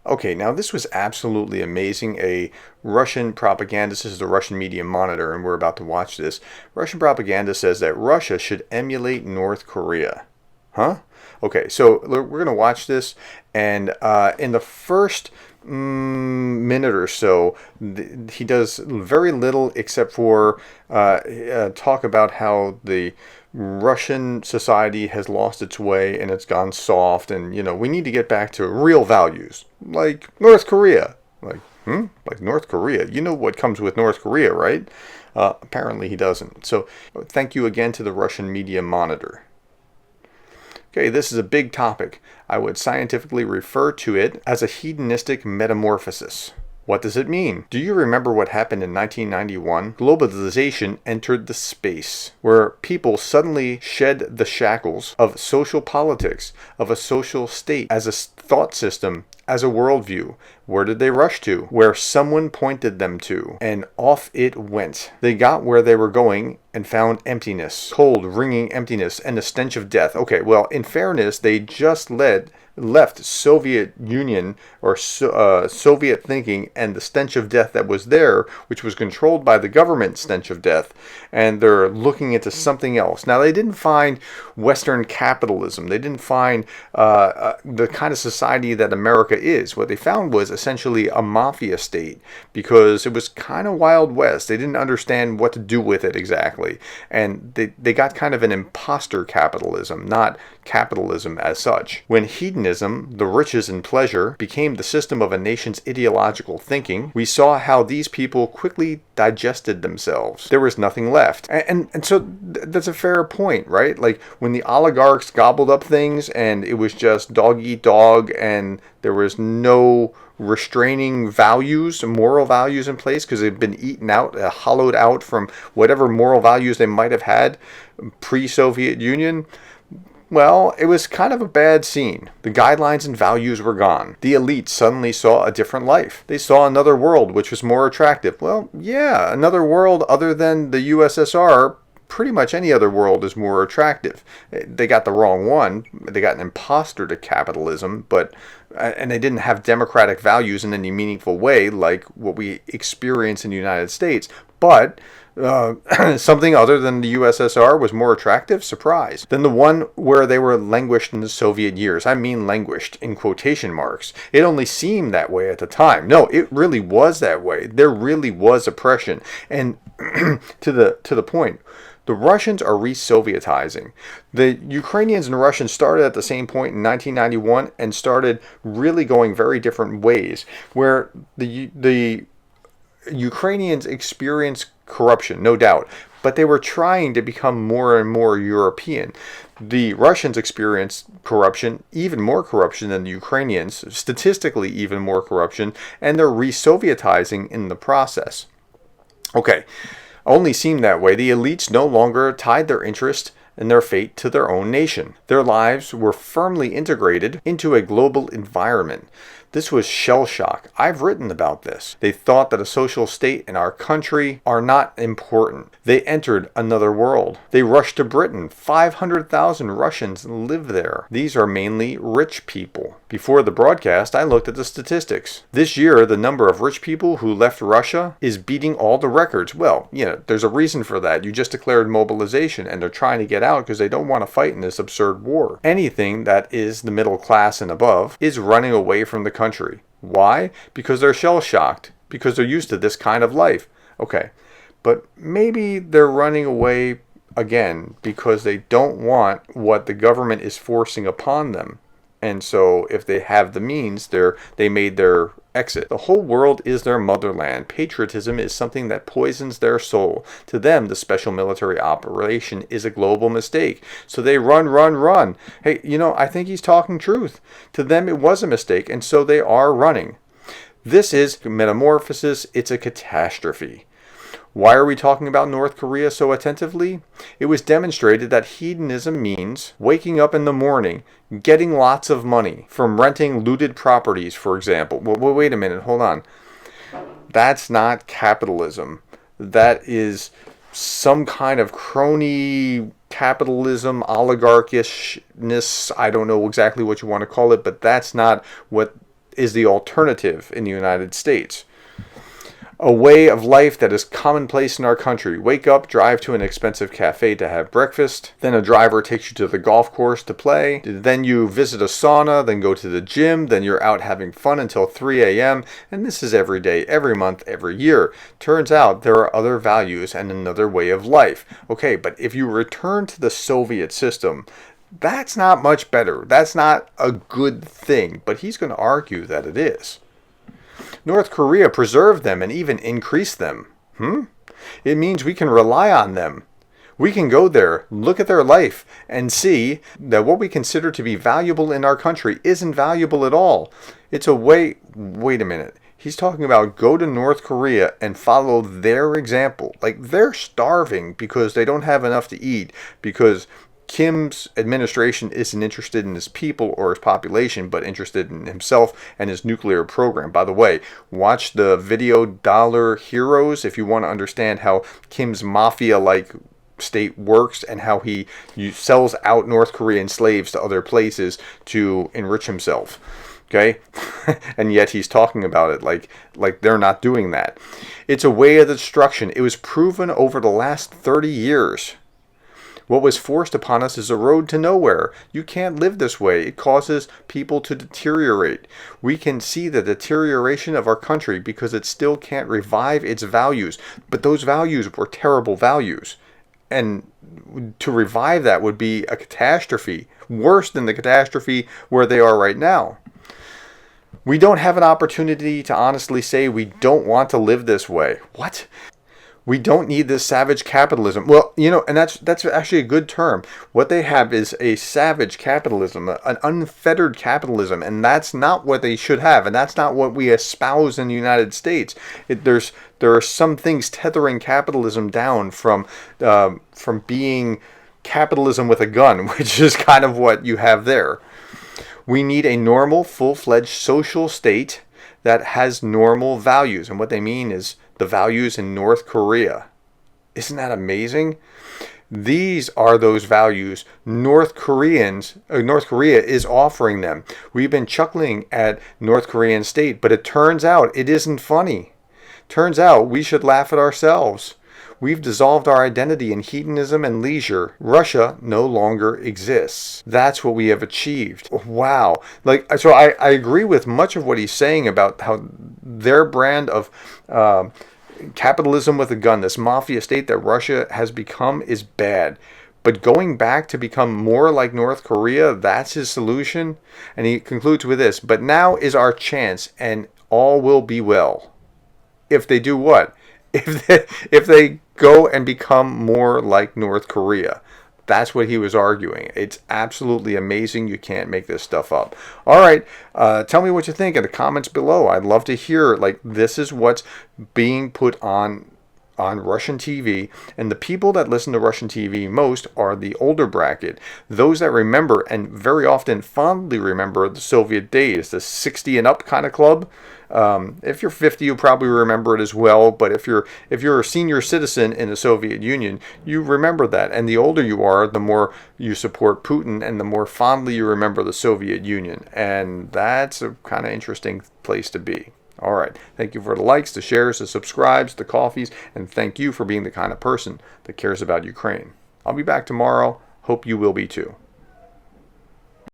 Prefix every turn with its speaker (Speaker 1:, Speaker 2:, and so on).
Speaker 1: Okay, now this was absolutely amazing. A Russian propagandist, this is the Russian Media Monitor, and we're about to watch this. Russian propaganda says that Russia should emulate North Korea. Huh? Okay, so we're going to watch this, and in the first minute or so, he does very little except for talk about how the Russian society has lost its way and it's gone soft, and we need to get back to real values like North Korea. Like North Korea? You know what comes with North Korea, right? Apparently he doesn't. So thank you again to the Russian Media Monitor. Okay, this is a big topic. I would scientifically refer to it as a hedonistic metamorphosis. What does it mean? Do you remember what happened in 1991? Globalization entered the space where people suddenly shed the shackles of social politics, of a social state, as a thought system, as a worldview. Where did they rush to? Where someone pointed them to, and off it went. They got where they were going and found emptiness, cold, ringing emptiness, and the stench of death. Okay, well, in fairness, they just left Soviet Union or Soviet thinking and the stench of death that was there, which was controlled by the government stench of death, and they're looking into something else. Now, they didn't find Western capitalism. They didn't find the kind of society that America is. What they found was essentially a mafia state, because it was kind of Wild West. They didn't understand what to do with it exactly, and they got kind of an imposter capitalism, not capitalism as such. When hedonism, the riches and pleasure, became the system of a nation's ideological thinking, we saw how these people quickly digested themselves. There was nothing left. And so that's a fair point, right? Like when the oligarchs gobbled up things and it was just dog eat dog, and there was no restraining values, moral values in place, because they've been eaten out, hollowed out from whatever moral values they might have had pre-Soviet Union. Well, it was kind of a bad scene. The guidelines and values were gone. The elites suddenly saw a different life. They saw another world which was more attractive. Well, yeah, another world other than the USSR. Pretty much any other world is more attractive. They got the wrong one. They got an imposter to capitalism, and they didn't have democratic values in any meaningful way like what we experience in the United States. But something other than the USSR was more attractive, surprise, than the one where they were languished in the Soviet years. I mean languished in quotation marks. It only seemed that way at the time. No, it really was that way. There really was oppression. And to the point, the Russians are re-Sovietizing. The Ukrainians and Russians started at the same point in 1991 and started really going very different ways, where the Ukrainians experienced corruption, no doubt, but they were trying to become more and more European. The Russians experienced corruption, even more corruption than the Ukrainians, statistically even more corruption, and they're re-Sovietizing in the process. Okay, only seemed that way. The elites no longer tied their interest and their fate to their own nation. Their lives were firmly integrated into a global environment. This was shell shock. I've written about this. They thought that a social state and our country are not important. They entered another world. They rushed to Britain. 500,000 Russians live there. These are mainly rich people. Before the broadcast, I looked at the statistics. This year, the number of rich people who left Russia is beating all the records. Well, there's a reason for that. You just declared mobilization, and they're trying to get out because they don't want to fight in this absurd war. Anything that is the middle class and above is running away from the country. Why? Because they're shell-shocked. Because they're used to this kind of life. Okay, but maybe they're running away again because they don't want what the government is forcing upon them. And so if they have the means, they made their exit. The whole world is their motherland. Patriotism is something that poisons their soul. To them, the special military operation is a global mistake. So they run. Hey, I think he's talking truth. To them, it was a mistake, and so they are running. This is metamorphosis. It's a catastrophe. Why are we talking about North Korea so attentively? It was demonstrated that hedonism means waking up in the morning, getting lots of money from renting looted properties, for example. Well, wait a minute, hold on. That's not capitalism. That is some kind of crony capitalism, oligarchishness. I don't know exactly what you want to call it, but that's not what is the alternative in the United States. A way of life that is commonplace in our country. Wake up, drive to an expensive cafe to have breakfast. Then a driver takes you to the golf course to play. Then you visit a sauna, then go to the gym. Then you're out having fun until 3 a.m. And this is every day, every month, every year. Turns out there are other values and another way of life. Okay, but if you return to the Soviet system, that's not much better. That's not a good thing. But he's going to argue that it is. North Korea preserved them and even increased them. It means we can rely on them. We can go there, look at their life, and see that what we consider to be valuable in our country isn't valuable at all. It's a way... Wait a minute. He's talking about go to North Korea and follow their example. Like, they're starving because they don't have enough to eat, because Kim's administration isn't interested in his people or his population, but interested in himself and his nuclear program. By the way, watch the video Dollar Heroes if you want to understand how Kim's mafia-like state works and how he sells out North Korean slaves to other places to enrich himself. Okay? And yet he's talking about it like they're not doing that. It's a way of destruction. It was proven over the last 30 years. What was forced upon us is a road to nowhere. You can't live this way. It causes people to deteriorate. We can see the deterioration of our country because it still can't revive its values. But those values were terrible values. And to revive that would be a catastrophe, worse than the catastrophe where they are right now. We don't have an opportunity to honestly say we don't want to live this way. What? We don't need this savage capitalism. Well, and that's actually a good term. What they have is a savage capitalism, an unfettered capitalism, and that's not what they should have, and that's not what we espouse in the United States. There are some things tethering capitalism down from being capitalism with a gun, which is kind of what you have there. We need a normal, full-fledged social state that has normal values, and what they mean is the values in North Korea. Isn't that amazing? These are those values North Korea is offering them. We've been chuckling at North Korean state, but it turns out it isn't funny. Turns out we should laugh at ourselves. We've dissolved our identity in hedonism and leisure. Russia no longer exists. That's what we have achieved. Wow. So I agree with much of what he's saying about how their brand of capitalism with a gun, this mafia state that Russia has become, is bad. But going back to become more like North Korea, that's his solution. And he concludes with this: but now is our chance, and all will be well. If they do what? If they go and become more like North Korea. That's what he was arguing. It's absolutely amazing. You can't make this stuff up. All right. Tell me what you think in the comments below. I'd love to hear, this is what's being put on Russian TV, and the people that listen to Russian TV most are the older bracket, those that remember and very often fondly remember the Soviet days, the 60 and up kind of club. If you're 50, you probably remember it as well, but if you're a senior citizen in the Soviet Union, you remember that, and the older you are, the more you support Putin and the more fondly you remember the Soviet Union, and that's a kind of interesting place to be. All right. Thank you for the likes, the shares, the subscribes, the coffees, and thank you for being the kind of person that cares about Ukraine. I'll be back tomorrow. Hope you will be too.